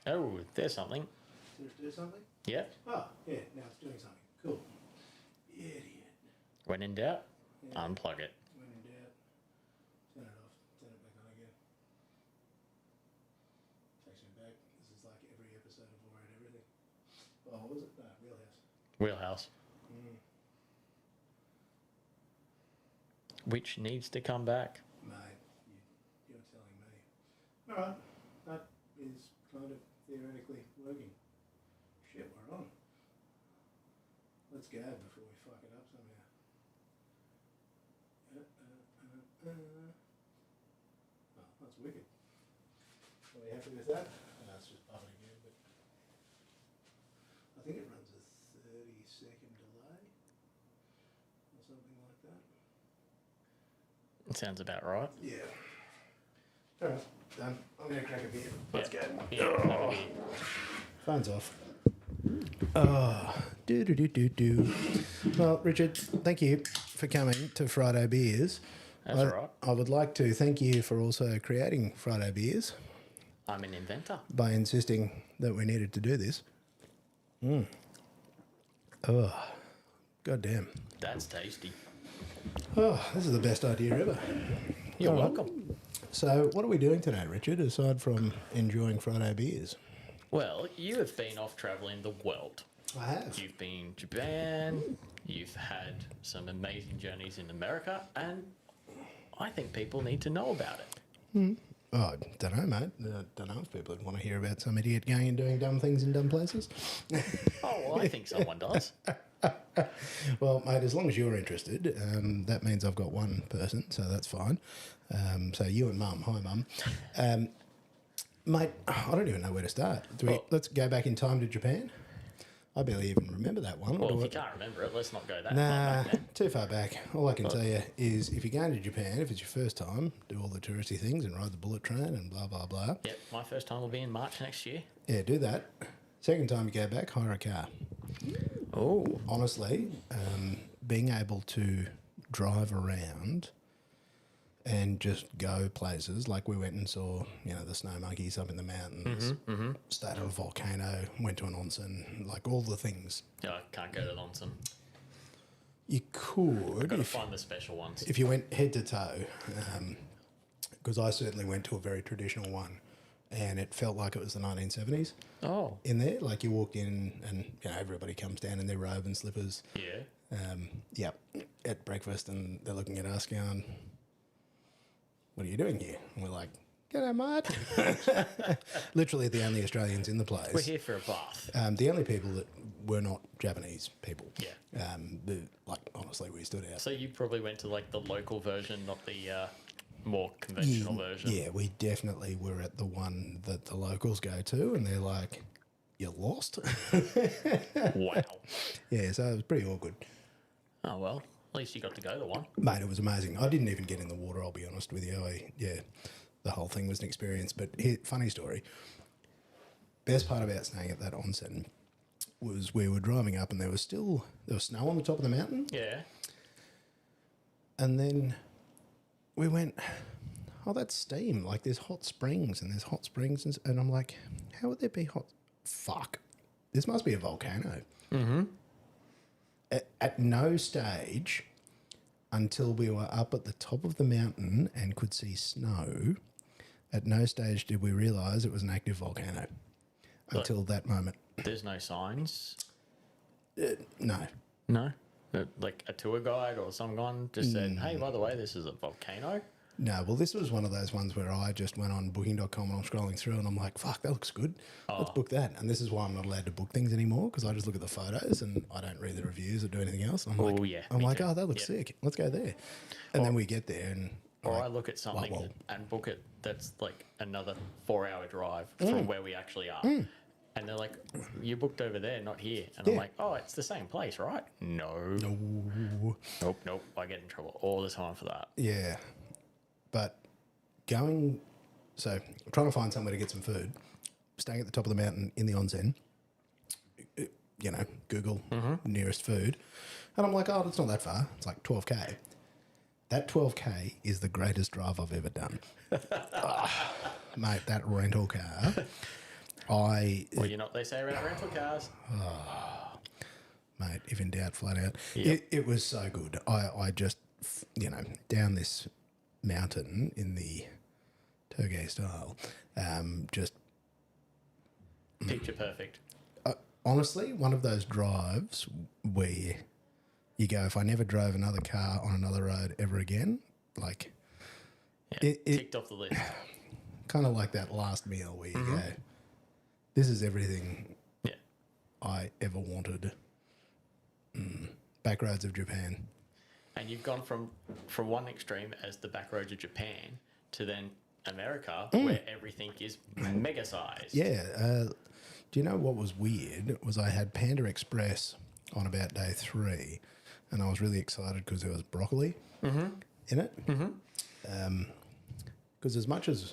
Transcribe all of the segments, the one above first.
Oh, there's something. Did it do something? Yeah. Oh, yeah, now it's doing something. Cool. Idiot. When in doubt, Yeah. unplug it. When in doubt, turn it off, turn it back on again. Takes me back. This is like every episode of War and Everything. Oh, what was it? No, Wheelhouse. Wheelhouse. Which needs to come back. Mate, you're telling me. Alright, that is kind of theoretically working. Shit, we're on. Let's go before we fuck it up somehow. Oh, that's wicked. Are we happy with that? No, it's just buffing again, but I think it runs a 30-second delay or something like that. It sounds about right. Yeah. Alright, done. I'm going to crack a beer. Let's go. Yeah, Phone's off. Oh, do. Well, Richard, thank you for coming to Friday Beers. That's all right. I would like to thank you for also creating Friday Beers I'm an inventor. by insisting that we needed to do this. Oh, goddamn. That's tasty. Oh, this is the best idea ever. You're All right. welcome. So, what are we doing tonight, Richard, aside from enjoying Friday Beers? Well, you have been off traveling the world. I have. You've been Japan, you've had some amazing journeys in America, and I think people need to know about it. Oh, I don't know, mate. I don't know if people would want to hear about some idiot going and doing dumb things in dumb places. Oh, well, I think someone does. Well, mate, as long as you're interested, that means I've got one person, so that's fine. So you and Mum. Hi, Mum. Mate, I don't even know where to start. Let's go back in time to Japan. I barely even remember that one. Well, if you can't remember it, let's not go that Nah, far back then. too far back. All I can tell you is if you're going to Japan, if it's your first time, do all the touristy things and ride the bullet train and blah, blah, blah. Yep, my first time will be in March next year. Yeah, do that. Second time you go back, hire a car. Oh, Honestly, being able to drive around and just go places, like we went and saw, the snow monkeys up in the mountains, stayed on a volcano, went to an onsen, like all the things. yeah, I can't go to Lonson. You could, Got to find the special ones. if you went head to toe, because I certainly went to a very traditional one, and it felt like it was the 1970s Oh, in there. Like you walked in and everybody comes down in their robe and slippers. yeah. At breakfast, and they're looking at us going, "What are you doing here?" And we're like, "G'day, mate." Literally the only Australians in the place. We're here for a bath. The only people that were not Japanese people. Yeah. Honestly, we stood out. So you probably went to like the local version, not the more conventional version. Yeah, we definitely were at the one that the locals go to, and they're like, "You're lost." Wow. Yeah, so it was pretty awkward. Oh well, at least you got to go to one. Mate, it was amazing. I didn't even get in the water, I'll be honest with you. The whole thing was an experience. But here, funny story. Best part about staying at that onsen was we were driving up and there was snow on the top of the mountain. Yeah. And then we went, oh, that's steam. Like there's hot springs. And I'm like, how would there be hot? Fuck. This must be a volcano. Mm-hmm. At no stage until we were up at the top of the mountain and could see snow, at no stage did we realise it was an active volcano until that moment. There's no signs. No. No. Like a tour guide or someone just said, "Hey, by the way, this is a volcano." No, well, this was one of those ones where I just went on booking.com and I'm scrolling through and I'm like, fuck, that looks good. Let's book that. And this is why I'm not allowed to book things anymore because I just look at the photos and I don't read the reviews or do anything else. And I'm like, oh, that looks sick. Let's go there. And then we get there and... Or I look at something and book it that's like another 4-hour drive from where we actually are. And they're like, you booked over there, not here. And I'm like, oh, it's the same place, right? No. Nope. I get in trouble all the time for that. Yeah. But trying to find somewhere to get some food, staying at the top of the mountain in the onsen, Google nearest food. And I'm like, oh, it's not that far. It's like 12K. That 12K is the greatest drive I've ever done. Mate, that rental car, Well, you know what they say about rental cars? Mate, if in doubt, flat out. Yep. It was so good. I just, down this mountain in the Turgay style, just Picture perfect. honestly, one of those drives where you go, if I never drove another car on another road ever again, like it Ticked off the list. kind of like that last meal where you go, this is everything Yeah. I ever wanted. Back roads of Japan. And you've gone from one extreme as the back roads of Japan to then America, where everything is mega sized. Yeah. Do you know what was weird? Was I had Panda Express on about day 3, and I was really excited because there was broccoli in it. Because as much as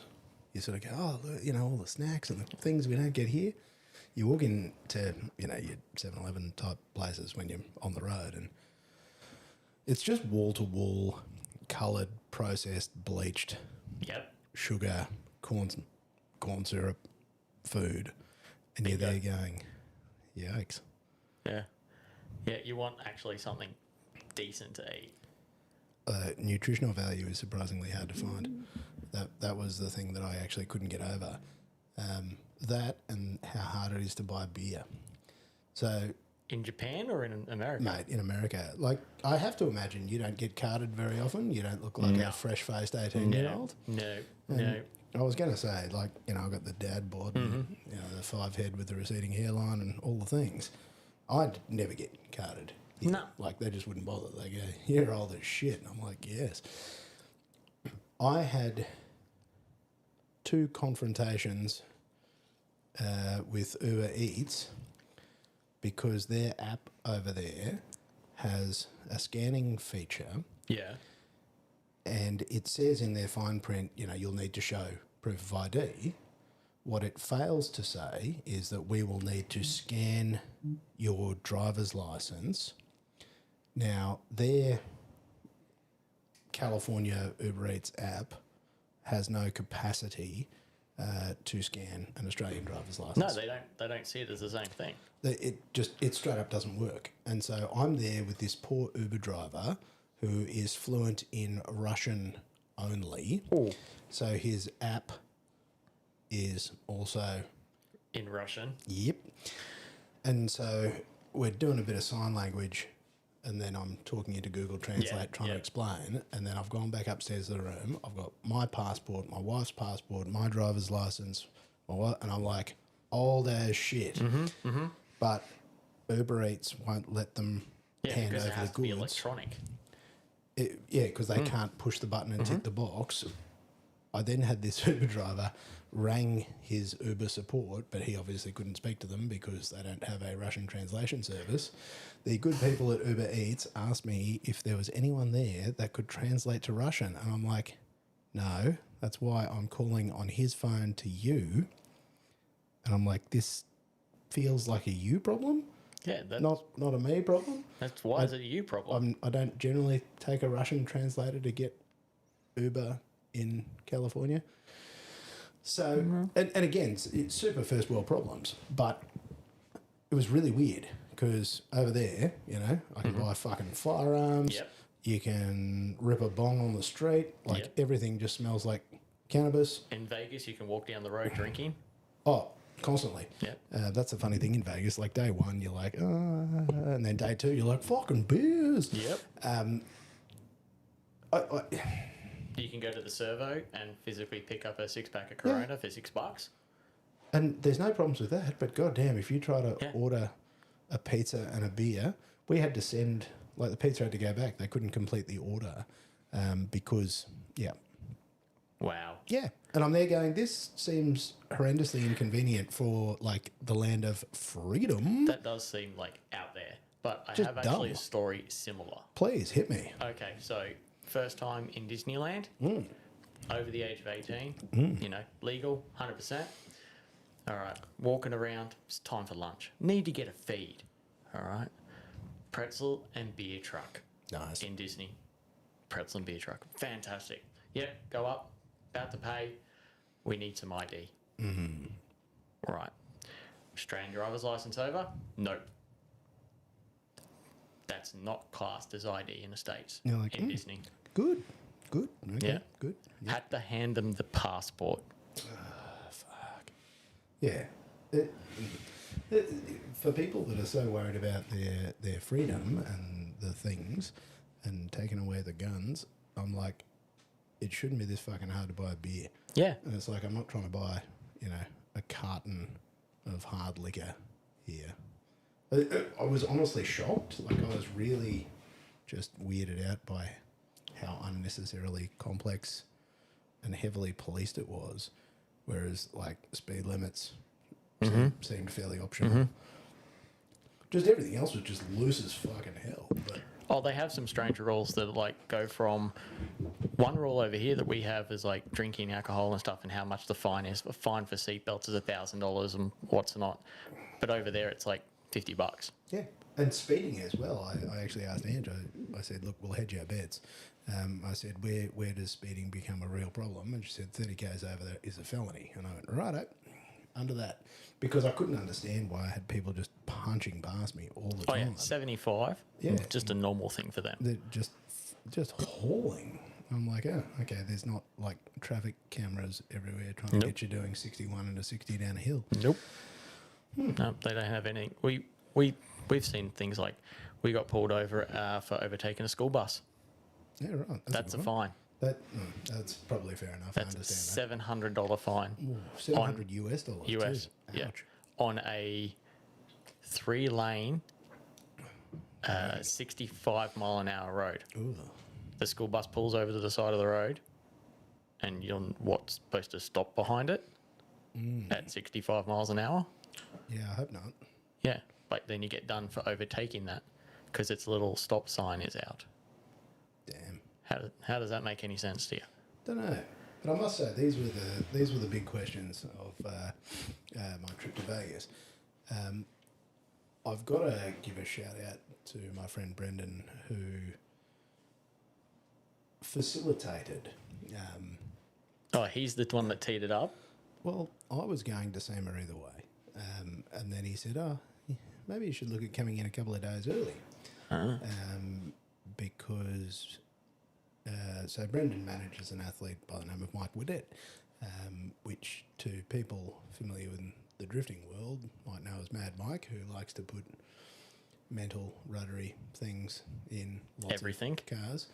you sort of go, oh, look, all the snacks and the things we don't get here, you walk into, your 7-Eleven type places when you're on the road, and it's just wall-to-wall, coloured, processed, bleached, sugar, corn syrup, food. And you're there going, yikes. Yeah. Yeah, you want actually something decent to eat. Nutritional value is surprisingly hard to find. That was the thing that I actually couldn't get over. That and how hard it is to buy beer. So... In Japan or in America? Mate, in America. Like, I have to imagine you don't get carded very often. You don't look like a fresh-faced 18-year-old. No. I was going to say, like, I've got the dad bod and, the 5 head with the receding hairline and all the things. I'd never get carded. No. Like, they just wouldn't bother. They go, you're old as shit. And I'm like, yes. I had 2 confrontations with Uber Eats because their app over there has a scanning feature. Yeah. And it says in their fine print, you'll need to show proof of ID. What it fails to say is that we will need to scan your driver's license. Now, their California Uber Eats app has no capacity to scan an Australian driver's license. No, they don't see it as the same thing. It straight up doesn't work. And so I'm there with this poor Uber driver who is fluent in Russian only. Oh. So his app is also... In Russian? Yep. And so we're doing a bit of sign language, and then I'm talking into Google Translate trying to explain, and then I've gone back upstairs to the room. I've got my passport, my wife's passport, my driver's license, and I'm like, old as shit. But Uber Eats won't let them hand over it has the to be goods. electronic. Because they can't push the button and tick the box. I then had this Uber driver rang his Uber support, but he obviously couldn't speak to them because they don't have a Russian translation service. The good people at Uber Eats asked me if there was anyone there that could translate to Russian. And I'm like, no, that's why I'm calling on his phone to you. And I'm like, this feels like a you problem. Yeah, not a me problem. that's why is it a you problem? I don't generally take a Russian translator to get Uber in California. So, and again, it's super first world problems, but it was really weird because over there, you know, I can buy fucking firearms. Yep. You can rip a bong on the street. Like Yep. everything just smells like cannabis. In Vegas, you can walk down the road drinking. Oh, constantly. Yep. That's the funny thing in Vegas. Like day one, you're like, and then day two, you're like, fucking beers. Yep. I, You can go to the servo and physically pick up a 6-pack of Corona for $6. and there's no problems with that. But goddamn, if you try to Yeah. order a pizza and a beer, we had to send, like the pizza had to go back. They couldn't complete the order because, Wow. Yeah. And I'm there going, this seems horrendously inconvenient for like the land of freedom. That does seem like out there. But I Just have actually dumb. a story similar. Please hit me. Okay, so first time in Disneyland, over the age of 18, you know, legal, 100%. All right, walking around, it's time for lunch. Need to get a feed. All right, pretzel and beer truck Nice. in Disney. Pretzel and beer truck, fantastic. Yep, go up, about to pay. We need some ID. All right, Australian driver's license over? Nope. That's not classed as ID in the States. You're like, in Disney. Good. Good. Okay. Yeah. Good. Had to hand them the passport. Fuck. Yeah. For people that are so worried about their freedom and the things and taking away the guns, I'm like, it shouldn't be this fucking hard to buy a beer. Yeah. And it's like, I'm not trying to buy, you know, a carton of hard liquor here. I was honestly shocked. Like, I was really just weirded out by how unnecessarily complex and heavily policed it was. Whereas, like, speed limits seemed fairly optional. Just everything else was just loose as fucking hell. But Oh, they have some strange rules that like go from one rule over here that we have is like drinking alcohol and stuff and how much the fine is. A fine for seatbelts is $1,000 and what's not. But over there it's like $50. yeah, and speeding as well. I actually asked Andrew. I said, "Look, we'll hedge our bets." I said, "Where does speeding become a real problem?" And she said, "30 k's over there is a felony." And I went, "Righto, under that," because I couldn't understand why I had people just punching past me all the Oh yeah, time. 75. Yeah. Just a normal thing for them. They're just hauling. I'm like, oh, okay. There's not like traffic cameras everywhere trying to get you doing 61 and a 60 down a hill. Nope. No, they don't have anything. We've seen things like we got pulled over for overtaking a school bus. Yeah, right. That's a good one. fine. That's probably fair enough. That's I a understand $700 fine. that. $700 US dollars. US, Too. yeah. Ouch. On a 3-lane, 65-mile-an-hour road. Ooh. The school bus pulls over to the side of the road, and you're what's supposed to stop behind it at 65 miles an hour. Yeah, I hope not. Yeah, but then you get done for overtaking that because its little stop sign is out. Damn. How does that make any sense to you? Don't know. But I must say, these were the big questions of my trip to Vegas. I've got to give a shout out to my friend Brendan, who facilitated. Oh, he's the one that teed it up. Well, I was going to see him either way, and then he said, "Oh, maybe you should look at coming in a couple of days early," because." So Brendan manages an athlete by the name of Mike Woodett, which to people familiar with the drifting world might know as Mad Mike, who likes to put mental rotary things in lots Everything. of cars.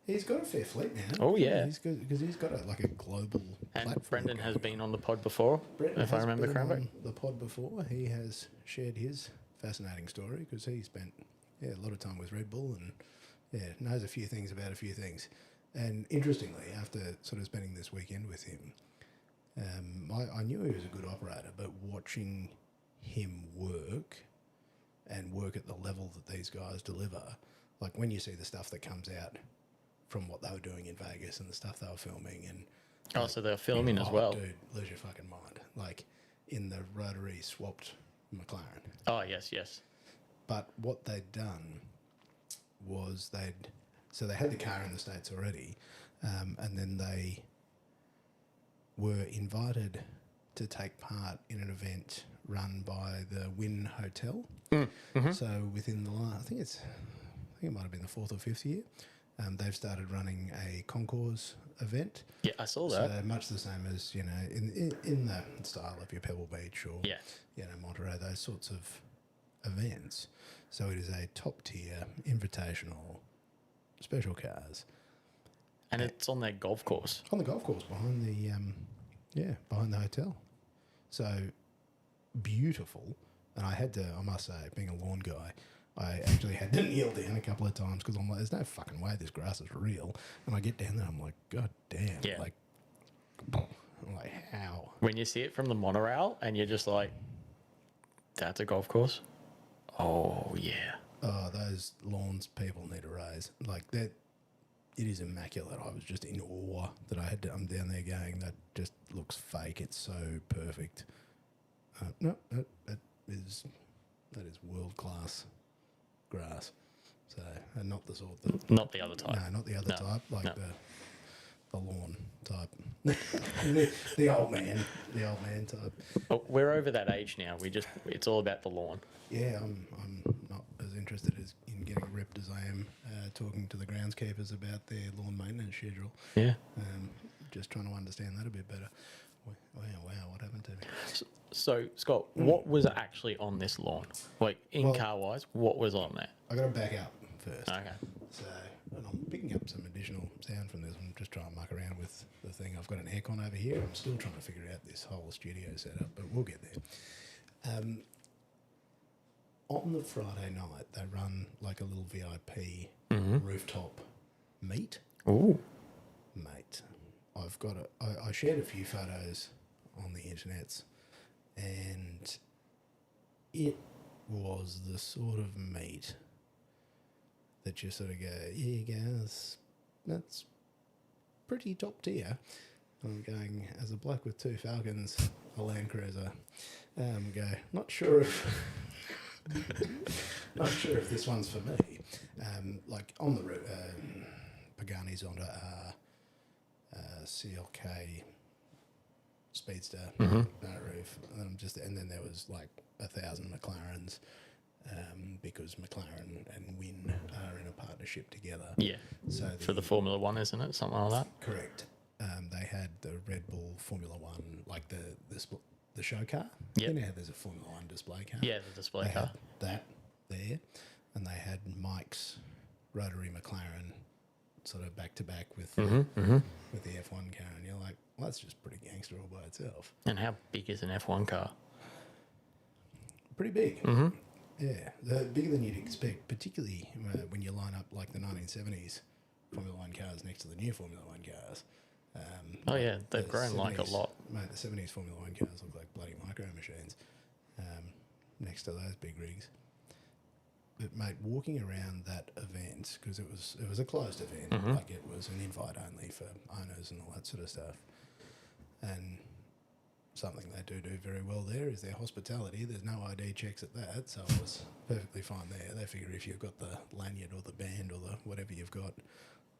He's got a fair fleet now. Oh, yeah. Because he's got a global And platform. Brendan has been on the pod before, Brendan if I has remember been correctly. on the pod before. He has shared his fascinating story because he spent a lot of time with Red Bull and knows a few things about a few things. And interestingly, after sort of spending this weekend with him, I knew he was a good operator, but watching him work and work at the level that these guys deliver, like when you see the stuff that comes out from what they were doing in Vegas and the stuff they were filming and Oh, so they're filming as well. Dude, lose your fucking mind. Like in the rotary swapped McLaren. Oh, yes. But what they'd done was they had the car in the States already, and then they were invited to take part in an event run by the Wynn Hotel. So within the last, I think it might have been the 4th or 5th year, they've started running a concours event. Yeah, I saw that. So much the same as, in the style of your Pebble Beach or, Monterey, those sorts of events. So it is a top tier invitational special cars And it's on their golf course. on the golf course behind behind the hotel. So beautiful. And I must say, being a lawn guy, I actually had to kneel down a couple of times because I'm like, there's no fucking way this grass is real. And I get down there, I'm like, God damn. Yeah. Like, I'm like, how? When you see it from the monorail and you're just like, that's a golf course? Oh, yeah. Oh, those lawns people need a raise. Like that, it is immaculate. I was just in awe that I'm down there going, that just looks fake. It's so perfect. No, that is world class grass. So, and not the sort that. Not the other type. No, not the other No, type, like no. the lawn type. the old man type. Oh, we're over that age now. It's all about the lawn. Yeah, I'm not as interested in getting ripped as I am talking to the groundskeepers about their lawn maintenance schedule. Yeah. Just trying to understand that a bit better. Wow, what happened to me? So, Scott, what was actually on this lawn? Like, car-wise, what was on there? I got to back up first. Okay. So, and I'm picking up some additional sound from this. I'm just trying to muck around with the thing. I've got an aircon over here. I'm still trying to figure out this whole studio setup, but we'll get there. On the Friday night, they run like a little VIP rooftop meet. Ooh. Mate, I shared a few photos on the internets, and it was the sort of meat that you sort of go, yeah, guys, that's pretty top tier. I'm going, as a bloke with 2 Falcons, a Land Cruiser, go, not sure if this one's for me. Like on the route, Pagani's onto CLK Speedster roof, and then there was like 1,000 McLarens, because McLaren and Wynn are in a partnership together. Yeah. So For the Formula One, isn't it? Something like that? correct. They had the Red Bull Formula One, like the show car. Yep. You know how there's a Formula One display car. Yeah, the display They car. had that there, and they had Mike's rotary McLaren sort of back to back with the F1 car, and you're like, well, that's just pretty gangster all by itself. And how big is an F1 car? Pretty big. Yeah, bigger than you'd expect, particularly when you line up like the 1970s Formula One cars next to the new Formula One cars. Oh, yeah, they've The grown like a 70s lot. Mate, the 70s Formula One cars look like bloody micro machines next to those big rigs. But mate, walking around that event, because it was a closed event, like it was an invite only for owners and all that sort of stuff. And something they do very well there is their hospitality. There's no ID checks at that, so it was perfectly fine there. They figure if you've got the lanyard or the band or the whatever you've got,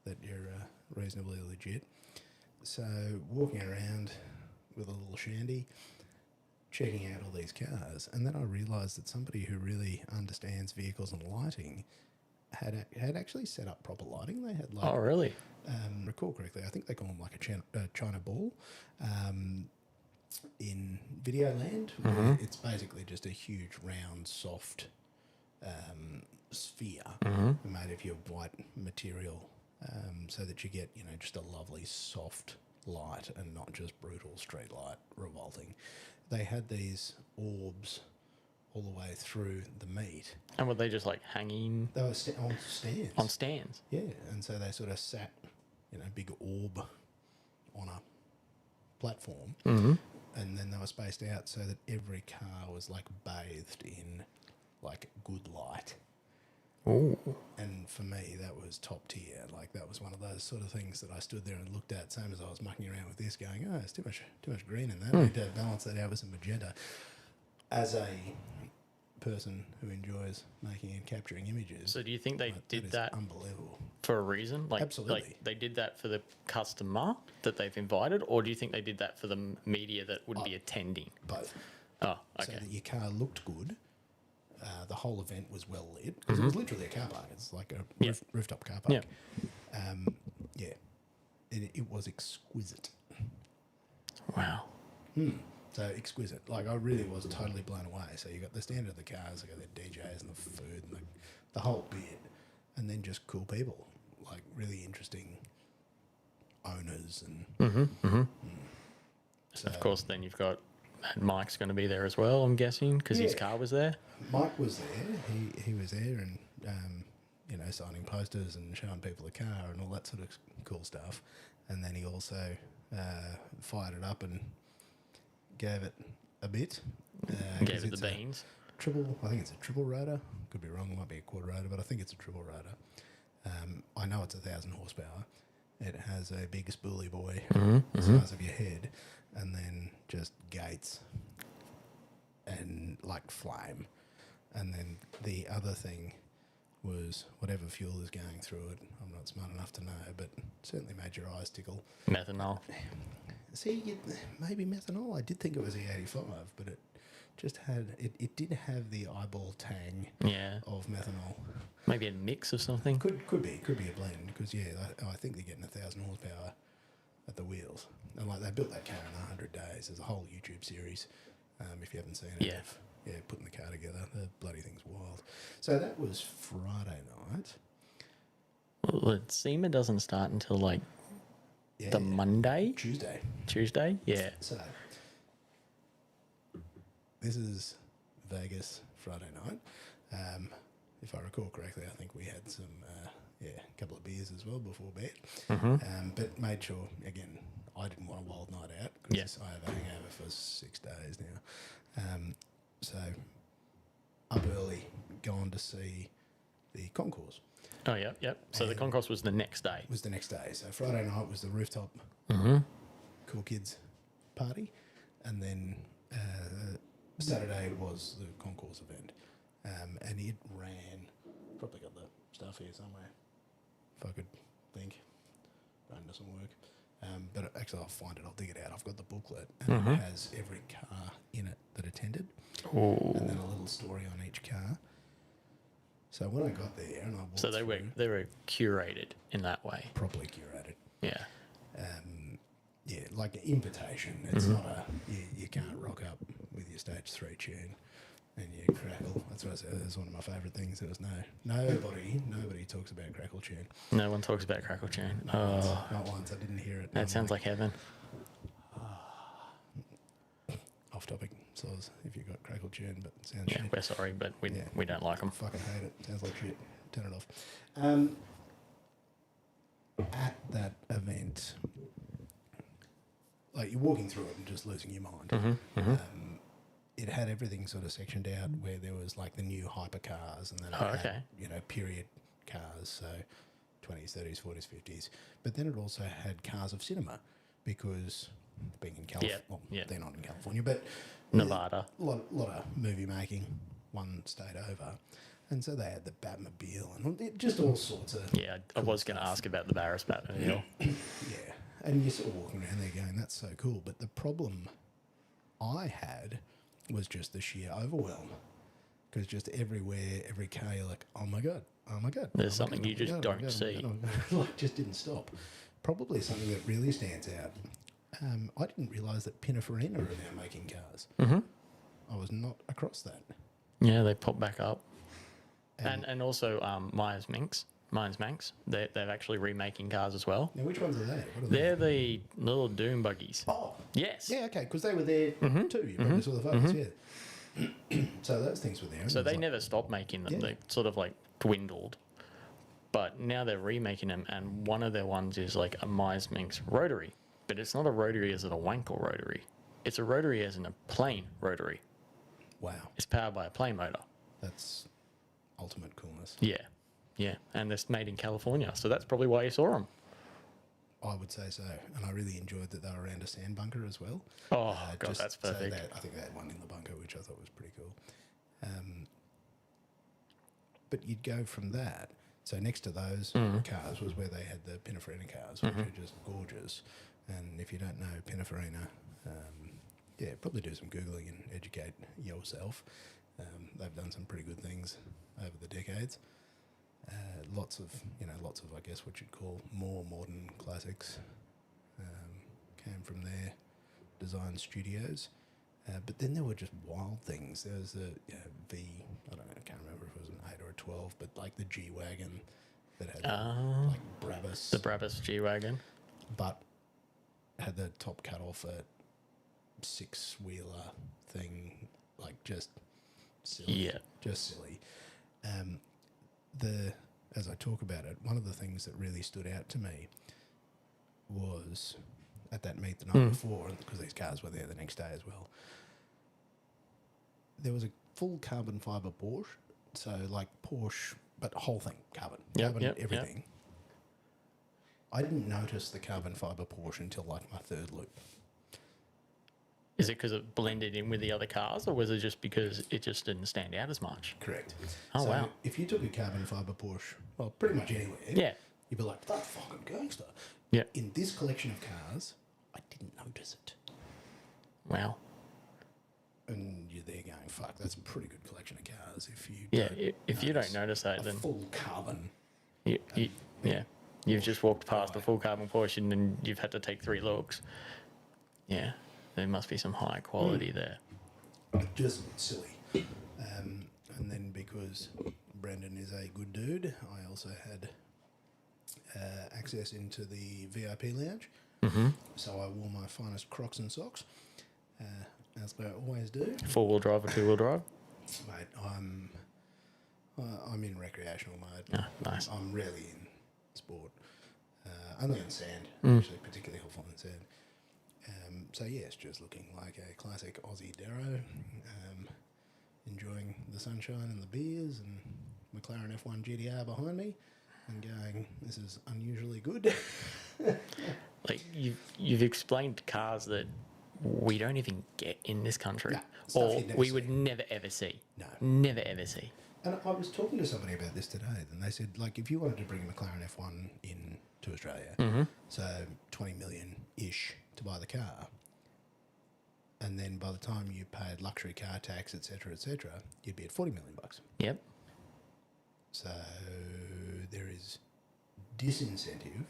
that you're reasonably legit. So walking around with a little shandy, checking out all these cars, and then I realised that somebody who really understands vehicles and lighting had actually set up proper lighting. They had like, Oh, really? recall correctly, I think they call them like a China ball. In Videoland, where it's basically just a huge round soft sphere made of your white material, so that you get just a lovely soft light and not just brutal street light revolting. They had these orbs all the way through the meet. And were they just like hanging They were on stands. on stands? Yeah, and so they sort of sat, big orb on a platform, and then they were spaced out so that every car was like bathed in like good light. Ooh. And for me, that was top tier. Like that was one of those sort of things that I stood there and looked at, same as I was mucking around with this, going, "Oh, it's too much green in that. We need to balance that out with some magenta." As a person who enjoys making and capturing images. So do you think they did is that unbelievable. for a reason? Like, Absolutely. Like they did that for the customer that they've invited, or do you think they did that for the media that would be attending? Both. Oh, So okay. that your car looked good. The whole event was well lit because it was literally a car park. It's like a rooftop car park. Yeah. It was exquisite. Wow. So exquisite. Like, I really was totally blown away. So you got the standard of the cars, you got the DJs and the food and the whole bit, and then just cool people, like really interesting owners and. So Of course, then you've got Mike's going to be there as well, I'm guessing, because his Yeah. car was there. Mike was there. He was there and signing posters and showing people the car and all that sort of cool stuff. And then he also fired it up and gave it a bit. 'Cause Gave it it's the a beans. I think it's a triple rotor. Could be wrong. It might be a quad rotor, but I think it's a triple rotor. I know it's 1,000 horsepower. It has a big spoolie boy, the size of your head, and then just gates and like flame. And then the other thing was whatever fuel is going through it. I'm not smart enough to know, but certainly made your eyes tickle. Methanol. See, maybe methanol. I did think it was E85, but it just had it did have the eyeball tang Yeah. of methanol. Maybe a mix of something. Could be a blend because I think they're getting 1,000 horsepower at the wheels, and like they built that car in 100 days. There's a whole YouTube series. If you haven't seen it, Yeah. putting the car together, the bloody thing's wild. So that was Friday night. Well, the SEMA doesn't start until like Yeah, the Monday, Tuesday. Tuesday. Yeah. So this is Vegas Friday night. If I recall correctly, I think we had some, a couple of beers as well before bed. But made sure, again, I didn't want a wild night out because I have a hangover for 6 days now. So up early, gone to see the concourse. Oh, yeah, yep. So the concourse was the next day. It was the next day. So Friday night was the rooftop Cool Kids party, and then Saturday was the concourse event, and it ran. Probably got the stuff here somewhere, if I could think. Brain doesn't work, but actually I'll find it. I'll dig it out. I've got the booklet, and it has every car in it that attended, and then a little story on each car. So when I got there and I walked So they were curated in that way. properly curated. Yeah. Like an invitation. It's not you can't rock up with your stage 3 tune and you crackle. That's what I said. That's one of my favourite things. There was nobody talks about crackle tune. No one talks about Crackle Tune. Oh, Not once. I didn't hear it. that sounds like heaven. off topic. So if you got crackle tune, but it sounds Yeah, shit. we're sorry, but we don't like them. Fucking hate it. Sounds like shit. Turn it off. At that event, like you're walking through it and just losing your mind. It had everything sort of sectioned out where there was like the new hypercars and then it had, okay. period cars, so 20s, 30s, 40s, 50s. But then it also had cars of cinema because being in California, they're not in California, but Nevada. a lot of movie making, one state over. And so they had the Batmobile and just all sorts of... Yeah, I was going to ask about the Barris Batmobile. Yeah. And you're sort of walking around there going, that's so cool. But the problem I had was just the sheer overwhelm. Because just everywhere, every car, you're like, oh my God, oh my God. There's something you just don't see. Like, just didn't stop. Probably something that really stands out. I didn't realise that Pininfarina are now making cars. I was not across that. Yeah, they pop back up. And also Myers Manx, they're actually remaking cars as well. Now, which ones are they? What are They're the little Doom buggies. Oh, Yes. yeah, okay, because they were there too. You probably saw the photos, yeah. So those things were there. So they never stopped making them. Yeah. They sort of like dwindled. But now they're remaking them, and one of their ones is like a Myers Manx rotary. But it's not a rotary as in a Wankel rotary. It's a rotary as in a plane rotary. Wow, It's powered by a plane motor. that's ultimate coolness. Yeah. Yeah. And they're made in California. So that's probably why you saw them. I would say so, and I really enjoyed that they were around a sand bunker as well. Oh, God, that's perfect. I think they had one in the bunker, which I thought was pretty cool. but you'd go from that. So next to those cars was where they had the Pininfarina cars, which are just gorgeous. And if you don't know Pininfarina, probably do some Googling and educate yourself. They've done some pretty good things over the decades. Lots of, I guess, what you'd call more modern classics came from their design studios. But then there were just wild things. There was the I don't know, I can't remember if it was an 8 or a 12, but like the G-Wagon that had like Brabus. The Brabus G-Wagon. But had the top cut off a 6-wheeler thing, like just silly. Yeah. Just silly. As I talk about it, one of the things that really stood out to me was at that meet the night before, because these cars were there the next day as well. There was a full carbon fibre Porsche, so like Porsche, but whole thing carbon, everything. I didn't notice the carbon fibre Porsche until like my third loop. Is it because it blended in with the other cars, or was it just because it just didn't stand out as much? Correct. Oh, so wow. if you took a carbon fibre Porsche, well, pretty much anywhere, you'd be like, that's fucking gangster. Yeah. In this collection of cars, I didn't notice it. Wow. And you're there going, fuck, that's a pretty good collection of cars. If you don't notice that, then full carbon. You've just walked past a full carbon Porsche and then you've had to take 3 looks. Yeah, there must be some high quality there. Just silly. And then because Brendan is a good dude, I also had access into the VIP lounge. So I wore my finest Crocs and socks, as I always do. 4-wheel drive or 2-wheel drive? Mate, I'm in recreational mode. Oh, nice. I'm rarely in sport. Only on sand, actually, particularly helpful on sand. So yes, just looking like a classic Aussie Darrow, enjoying the sunshine and the beers and McLaren F1 GTR behind me, and going, this is unusually good. Like you've explained cars that we don't even get in this country, No, stuff or you'd never we see. would never ever see. No. Never ever see. And I was talking to somebody about this today, and they said, like, if you wanted to bring a McLaren F1 in to Australia, so 20 million-ish to buy the car, and then by the time you paid luxury car tax, etc., you'd be at 40 million bucks. Yep. So there is disincentive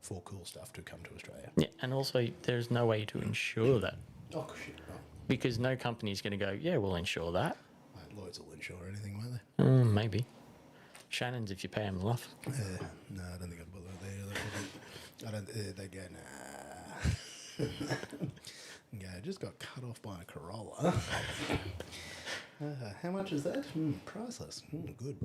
for cool stuff to come to Australia. Yeah, and also there's no way to insure that, Oh, shit. Oh, because no company's going to go, yeah, we'll insure that. mate, Lloyds will insure anything, won't they? Maybe. Shannon's if you pay them enough. No, I don't think I'd bother there. I don't. They go, nah. Go, just got cut off by a Corolla. How much is that? Priceless. Good.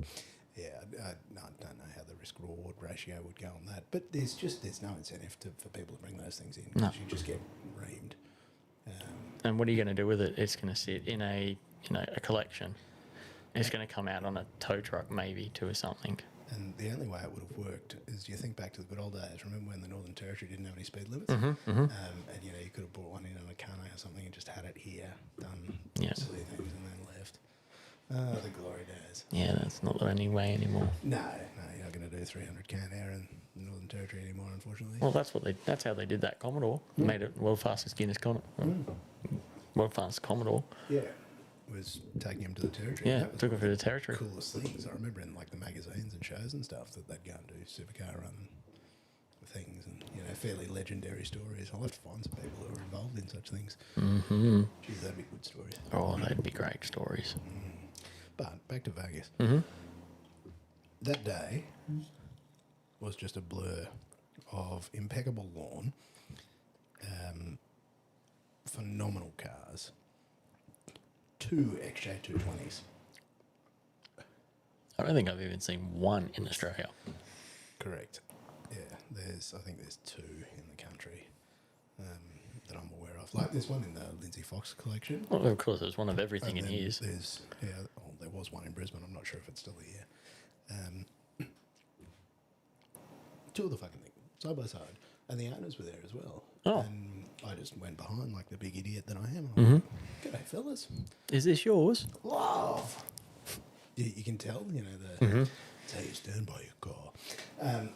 Yeah, I don't know how the risk-reward ratio would go on that, but there's no incentive for people to bring those things in because you just get reamed. And what are you going to do with it? It's going to sit in a collection. It's going to come out on a tow truck maybe to something. And the only way it would have worked is you think back to the good old days. Remember when the Northern Territory didn't have any speed limits? And you could have brought one in a Meccano or something and just had it here, done silly things, and then left. The glory days. Yeah, that's not the only way anymore. No, you're not going to do 300k an hour in the Northern Territory anymore, unfortunately. Well, that's how they did that Commodore. Made it world fastest Guinness world fastest Commodore. Yeah, was taking him to the Territory. Yeah, That was took it one for of the Territory. coolest things. I remember in like the magazines and shows and stuff that they'd go and do supercar run things and fairly legendary stories. I'll have to find some people who are involved in such things. Geez, that'd be good stories. Oh, that'd be great stories. But back to Vegas. That day was just a blur of impeccable lawn, phenomenal cars, 2 XJ220s. I don't think I've even seen one in Australia. Correct. Yeah, I think there's 2 in the country that I'm aware of. Like there's one in the Lindsay Fox collection. Well, of course, there's one of everything in then his. There was one in Brisbane. I'm not sure if it's still here. 2 of the fucking thing, side by side, and the owners were there as well. Oh. And I just went behind like the big idiot that I am. And I'm like, g'day, fellas. Is this yours? Love. You can tell, you know, that's how you stand by your car. And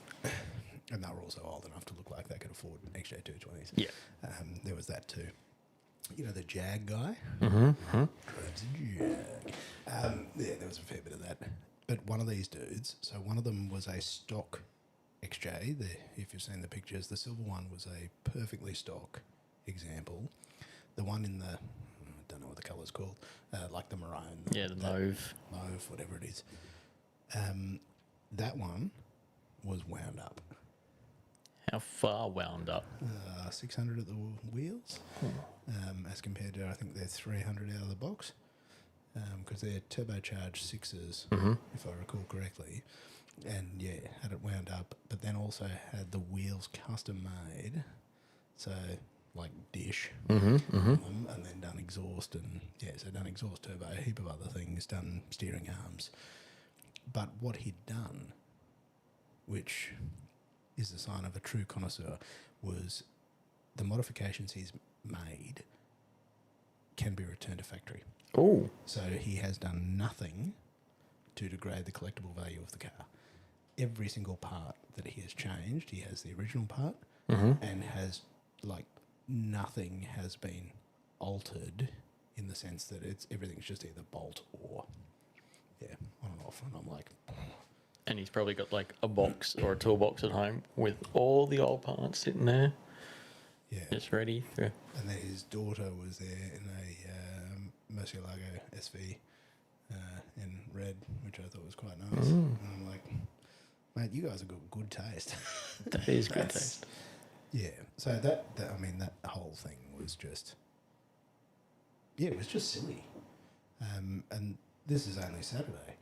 they were also old enough to look like they could afford XJ220s. Yeah. There was that too. You know, the Jag guy? Drives a Jag. Yeah, there was a fair bit of that. But one of these dudes, so one of them was a stock XJ. If you've seen the pictures, the silver one was a perfectly stock example. The one in the, I don't know what the colour's called, like the maroon. Yeah, the mauve. Mauve, whatever it is. That one was wound up. How far wound up? 600 at the wheels, as compared to, I think they're 300 out of the box, because they're turbocharged sixes, if I recall correctly. And yeah, had it wound up, but then also had the wheels custom made, so like dish, and then done exhaust, and yeah, so done exhaust, turbo, a heap of other things, done steering arms. But what he'd done, which is the sign of a true connoisseur, was the modifications he's made can be returned to factory. Oh. So he has done nothing to degrade the collectible value of the car. Every single part that he has changed, he has the original part, and has, like, nothing has been altered in the sense that everything's just either bolt or, yeah, on and off. And I'm like... And he's probably got like a box or a toolbox at home with all the old parts sitting there, Yeah. just ready for... And then his daughter was there in a Murcielago SV in red, which I thought was quite nice. And I'm like, mate, you guys have got good taste. That is good taste. Yeah. So that I mean, that whole thing was just, yeah, it was just silly. And this is only Saturday.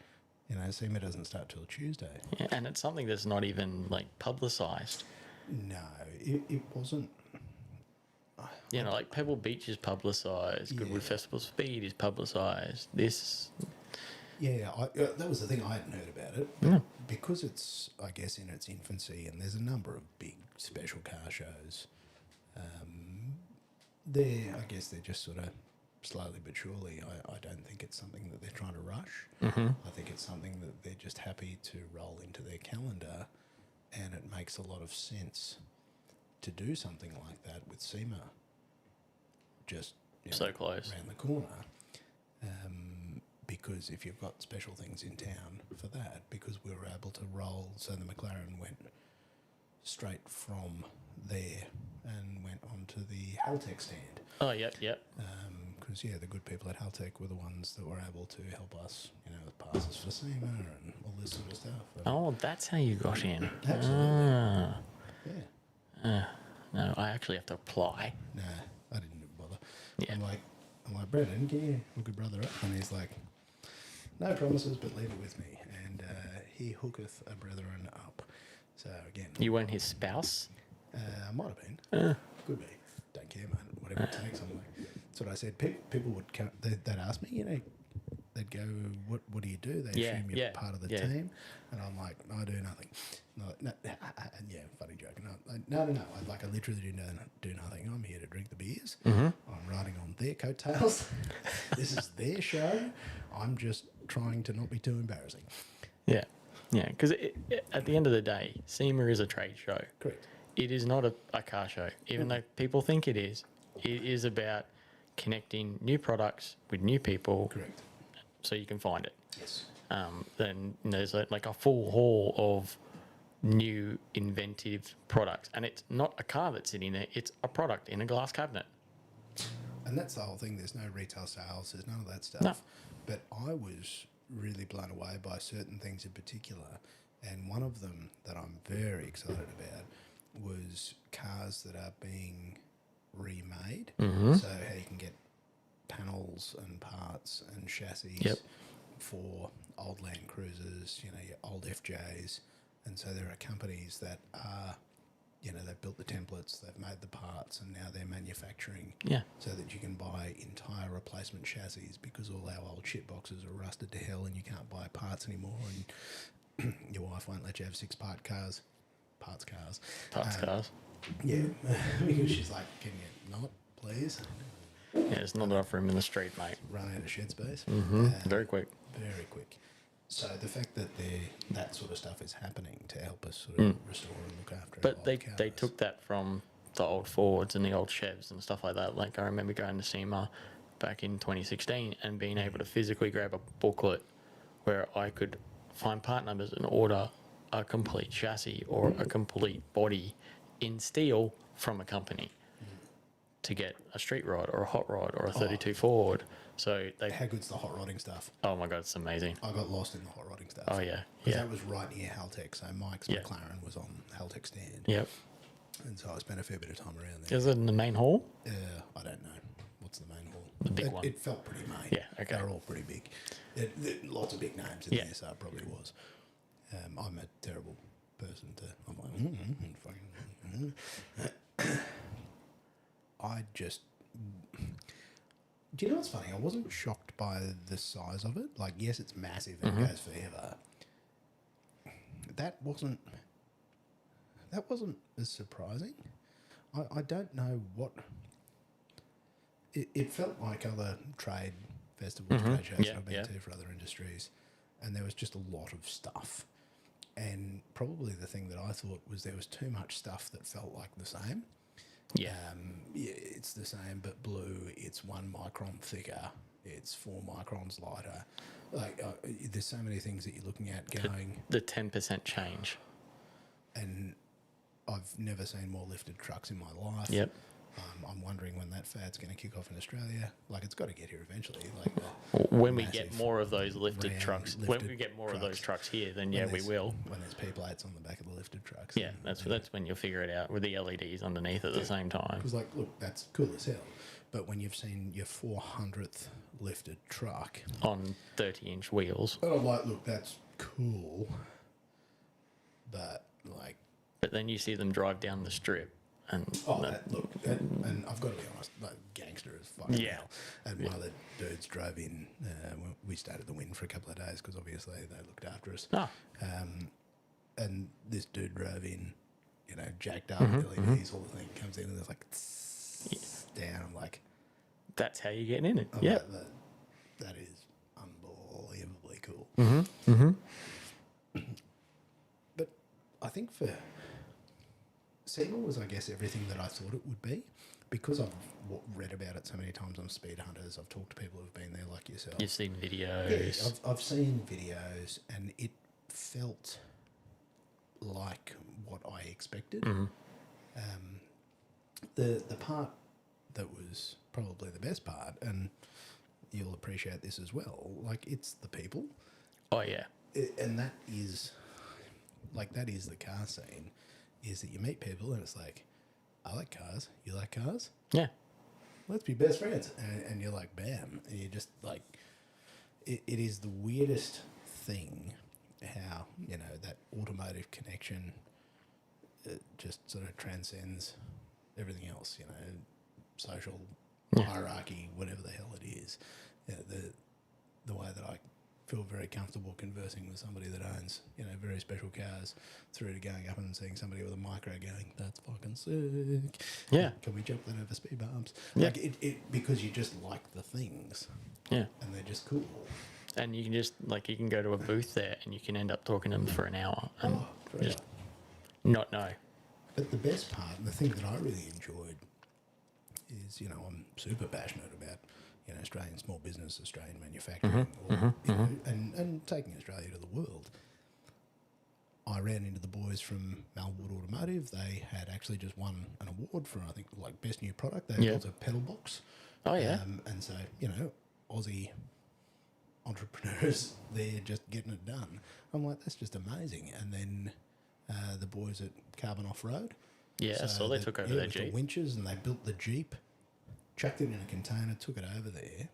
You know, SEMA doesn't start till Tuesday. Yeah, and it's something that's not even like publicised. No, it wasn't. You know, like Pebble Beach is publicised, Goodwood Festival Speed is publicised. This... Yeah, that was the thing, I hadn't heard about it. But because it's, I guess, in its infancy, and there's a number of big special car shows, I guess they're just sort of slowly but surely. I don't think it's something that they're trying to rush. I think it's something that they're just happy to roll into their calendar, and it makes a lot of sense to do something like that with SEMA just So close. around the corner. Because if you've got special things in town for that, because we were able to roll, so the McLaren went straight from there and went onto the Haltech stand. Oh, yep. Because, yeah, the good people at Haltech were the ones that were able to help us, you know, with passes for SEMA and all this sort of stuff. And Oh, that's how you got in. Absolutely. Ah. yeah. No, I actually have to apply. Nah, I didn't bother. Yeah. I'm like, Brendan, can you hook a brother up? And he's like, no promises, but leave it with me. And he hooketh a brethren up. So again, You weren't his spouse? might have been. Could be. Don't care, man. Whatever it takes. I'm like, that's what I said. People would come, they'd ask me, you know, they'd go, what do you do? They assume you're part of the team. And I'm like, I do nothing. No, yeah, funny joke. No. I literally do nothing. I'm here to drink the beers. I'm riding on their coattails. This is their show. I'm just trying to not be too embarrassing. Yeah. Yeah, because at the end of the day, SEMA is a trade show. Correct. It is not a car show, even though people think it is. It is about connecting new products with new people. Correct. So you can find it. Yes. Then there's like a full haul of new inventive products. And it's not a car that's sitting there, it's a product in a glass cabinet. And that's the whole thing. There's no retail sales. There's none of that stuff. No. But I was really blown away by certain things in particular. And one of them that I'm very excited about was cars that are being remade. So how you can get panels and parts and chassis for old Land Cruisers, you know, your old FJs. And so there are companies that are, you know, they've built the templates, they've made the parts, and now they're manufacturing so that you can buy entire replacement chassis, because all our old shit boxes are rusted to hell and you can't buy parts anymore, and your wife won't let you have parts cars. Yeah, because she's like, can you not, please? Yeah, there's not enough room in the street, mate. Run out of shed space. Very quick. Very quick. So the fact that that sort of stuff is happening to help us sort of restore and look after our But old they cars. took that from the old Fords and the old Chevs and stuff like that. Like I remember going to SEMA back in 2016 and being able to physically grab a booklet where I could find part numbers and order a complete chassis or a complete body in steel from a company to get a street rod or a hot rod or a 32 Ford. So they, How good's the hot rodding stuff? oh my God, it's amazing. I got lost in the hot rodding stuff. Oh yeah, Because yeah, that was right near Haltech. So Mike's Yeah. McLaren was on Haltech stand. yep. And so I spent a fair bit of time around there. Is it in the main hall? I don't know. What's the main hall? The big it, one. It felt pretty main. Yeah, okay. They're all pretty big. Lots of big names in Yeah. there, so it probably was. I'm a terrible person to... I'm like... I just... Do you know what's funny? I wasn't shocked by the size of it. Like, yes, it's massive and it goes forever. That wasn't as surprising. I don't know what... It felt like other trade festivals, trade shows Yeah, I've been yeah. to for other industries, and there was just a lot of stuff. And probably the thing that I thought was there was too much stuff that felt like the same. Yeah. Yeah, it's the same but blue. It's 1 micron thicker. It's 4 microns lighter. Like there's so many things that you're looking at going, The 10% change. and I've never seen more lifted trucks in my life. Yep. I'm wondering when that fad's going to kick off in Australia. Like it's got to get here eventually. Like When we get massive more of those lifted round trucks, when lifted we get more of trucks. those trucks here, then when yeah, we there's- will. When there's P plates on the back of the lifted trucks. Yeah, that's when you'll figure it out with the LEDs underneath at the same time. Because like, look, that's cool as hell. But when you've seen your 400th lifted truck, On 30-inch wheels. and I'm like, look, that's cool. But like, But then you see them drive down the strip and and I've got to be honest, like gangster as fucking Yeah. hell. And one of the dudes drove in. We stayed at the Wynn for a couple of days because obviously they looked after us. Ah. And this dude drove in, you know, jacked up, LEDs, all the thing comes in and there's like down. I'm like, that's how you're getting in it. I'm Yeah. like, that is unbelievably cool. But I think for SEMA was, I guess, everything that I thought it would be. Because I've read about it so many times on Speed Hunters, I've talked to people who've been there like yourself. You've seen Yeah, videos. I've seen videos and it felt like what I expected. The part that was probably the best part, and you'll appreciate this as well, like it's the people. Oh, yeah. And that is, like, that is the car scene, is that you meet people and it's like, I like cars, you like cars? Yeah. Let's be best friends. And you're like, bam. And you're just like, it is the weirdest thing how, you know, that automotive connection just sort of transcends everything else, you know, social hierarchy, whatever the hell it is. You know, the way that I feel very comfortable conversing with somebody that owns, you know, very special cars, through to going up and seeing somebody with a micro going, that's fucking sick. Yeah. Can we jump that over speed bumps? Yeah. Like it because you just like the things Yeah. and they're just cool. And you can just, like, you can go to a booth there and you can end up talking to them for an hour and Forever. just not know. But the best part, and the thing that I really enjoyed is, you know, I'm super passionate about, you know, Australian small business, Australian manufacturing, you know, and taking Australia to the world. I ran into the boys from Melwood Automotive. They had actually just won an award for, I think, like best new product. They built a pedal box. Oh, yeah. And so, you know, Aussie entrepreneurs, they're just getting it done. I'm like, that's just amazing. And then the boys at Carbon Off Road. Yeah, so they took over their with the Jeep. winches, and they built the Jeep, chucked it in a container, took it over there.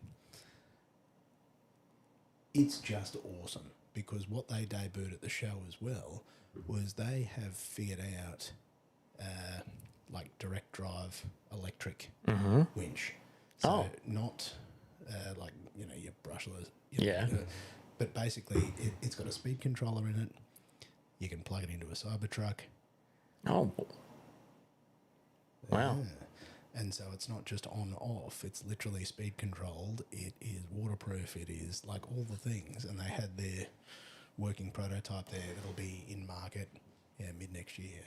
It's just awesome because what they debuted at the show as well was they have figured out like direct drive electric winch. So not like, you know, your brushless. Yeah. But basically, it's got a speed controller in it. You can plug it into a Cybertruck. Oh, wow. Yeah. And so it's not just on off, it's literally speed controlled. It is waterproof. It is like all the things. And they had their working prototype there that'll be in market mid next year.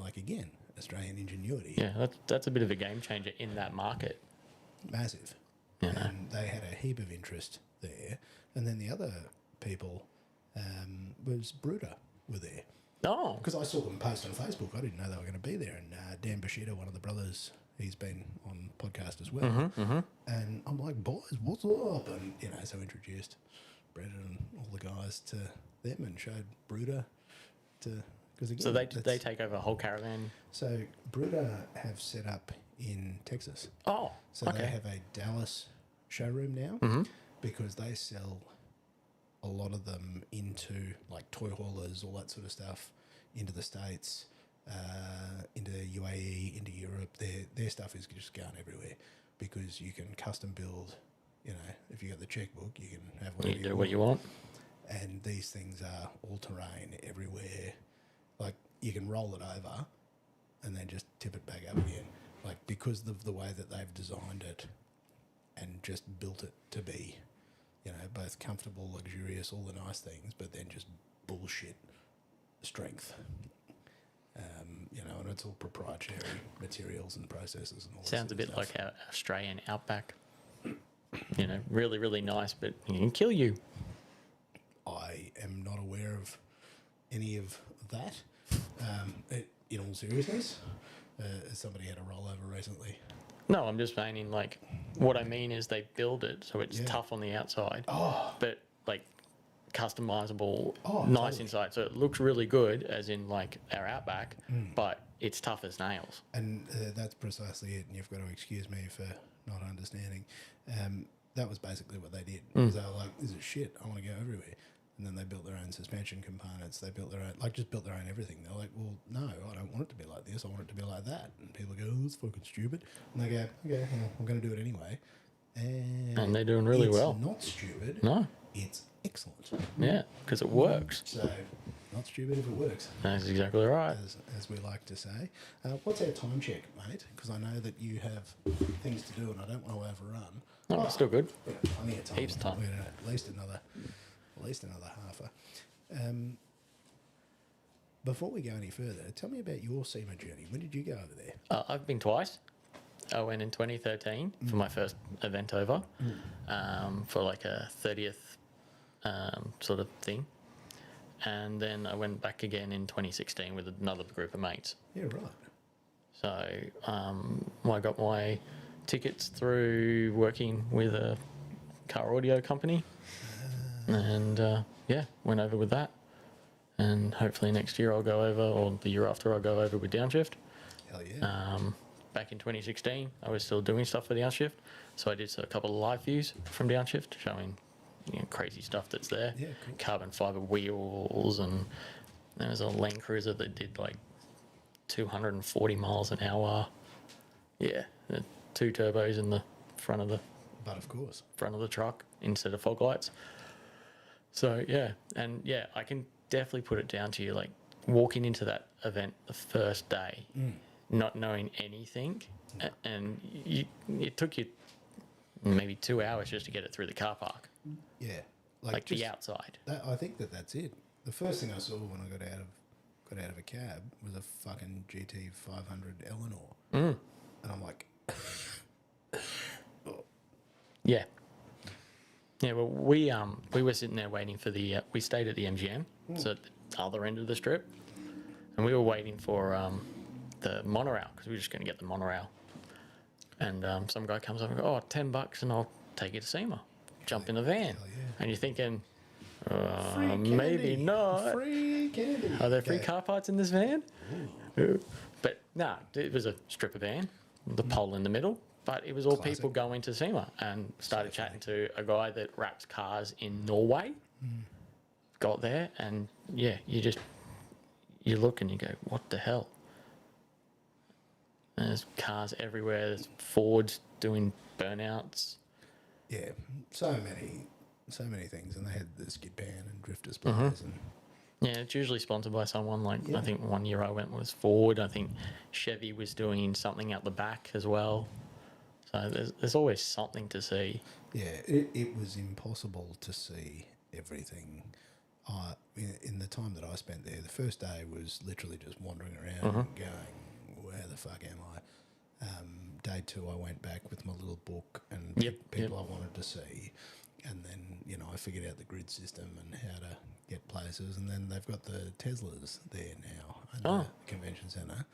Like again, Australian ingenuity. Yeah, that's a bit of a game changer in that market. Massive. You know. And they had a heap of interest there. And then the other people was Bruder were there. Oh, Because I saw them post on Facebook. I didn't know they were going to be there. And Dan Bushido, one of the brothers, he's been on podcast as well. And I'm like, boys, what's up? And, so introduced Brendan and all the guys to them and showed Bruder to... Cause again, so they take over a whole caravan. So Bruder have set up in Texas. Oh, So okay. they have a Dallas showroom now because they sell a lot of them into like toy haulers, all that sort of stuff, into the States, into UAE, into Europe. Their stuff is just going everywhere because you can custom build. If you got the checkbook, you can have whatever You do what you want. And these things are all terrain everywhere. Like you can roll it over and then just tip it back up again. Like because of the way that they've designed it and just built it to be, both comfortable, luxurious, all the nice things, but then just bullshit strength. And it's all proprietary materials and processes and all that. Sounds a sort of bit stuff. like our Australian outback. Really, really nice, but it can kill you. I am not aware of any of that. In all seriousness, somebody had a rollover recently. No, I'm just meaning like what I mean is they build it so it's tough on the outside, but like customizable, nice Totally. inside. So it looks really good, as in like our outback, but it's tough as nails. And that's precisely it. And you've got to excuse me for not understanding. That was basically what they did. 'Cause they were like, "This is shit. I want to go everywhere." And then they built their own suspension components. They built their own, just built their own everything. They're like, "Well, no, I don't want it to be like this. I want it to be like that." And people go, "Oh, that's fucking stupid." And they go, "Okay, well, I'm going to do it anyway." And they're doing really well. It's not stupid. No, It's excellent. yeah, because it works. So, not stupid if it works, That's exactly right. as we like to say. What's our time check, mate? Because I know that you have things to do and I don't want to overrun. No, it's still good. We've got plenty of time. Heaps of time. We've got at least another halfer. Before we go any further, tell me about your SEMA journey. When did you go over there? I've been twice. I went in 2013 for my first event over, for like a 30th sort of thing. And then I went back again in 2016 with another group of mates. Yeah, right. So I got my tickets through working with a car audio company. And went over with that. And hopefully next year I'll go over, or the year after I'll go over with Downshift. Hell yeah. Back in 2016, I was still doing stuff for Downshift. So I did a couple of live views from Downshift showing crazy stuff that's there. Yeah, cool. Carbon fiber wheels, and there was a Land Cruiser that did like 240 miles an hour. Yeah, 2 turbos in the front of the But of course. truck instead of fog lights. So I can definitely put it down to you, like walking into that event the first day, not knowing anything, and it took you maybe 2 hours just to get it through the car park, Yeah. like just the outside. I think that's it. The first thing I saw when I got out of a cab was a fucking GT 500 Eleanor. And I'm like, Yeah. Yeah, well, we were sitting there waiting for we stayed at the MGM, so at the other end of the strip, and we were waiting for the monorail, because we were just going to get the monorail. And some guy comes up and goes, $10 and I'll take you to SEMA. Jump in the van. hell yeah. And you're thinking, free maybe candy. not. Free candy. Are there free Okay. car parts in this van? But no, it was a stripper van, the pole in the middle. But it was all Classic. people going to SEMA, and started chatting to a guy that wraps cars in Norway. Got there, and you look and you go, what the hell? And there's cars everywhere. There's Fords doing burnouts. Yeah, so many things, and they had the skid pan and drift displays, and Yeah, it's usually sponsored by someone. Like Yeah. I think one year I went was Ford. I think Chevy was doing something out the back as well. So there's always something to see. yeah, it was impossible to see everything. in the time that I spent there, the first day was literally just wandering around and going, where the fuck am I? Day 2, I went back with my little book and people I wanted to see. And then, I figured out the grid system and how to get places. And then they've got the Teslas there now in the convention centre.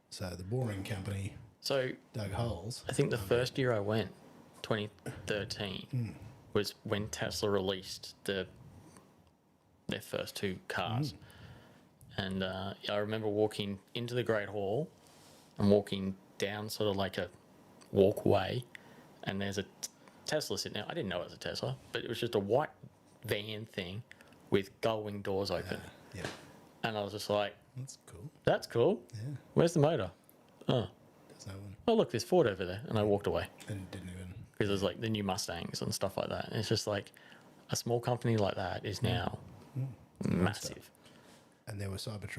So the Boring Company So dug holes. I think the first year I went, 2013, was when Tesla released their first 2 cars. And I remember walking into the Great Hall and walking down sort of like a walkway, and there's a Tesla sitting there. I didn't know it was a Tesla, but it was just a white van thing with gull-wing doors open. Yeah, And I was just like, that's cool. that's cool. Yeah, Where's the motor? Oh, there's no one. oh, look, there's Ford over there. And I walked away And didn't even. because there's like the new Mustangs and stuff like that. And it's just like a small company like that is now massive. And there were Cybertrucks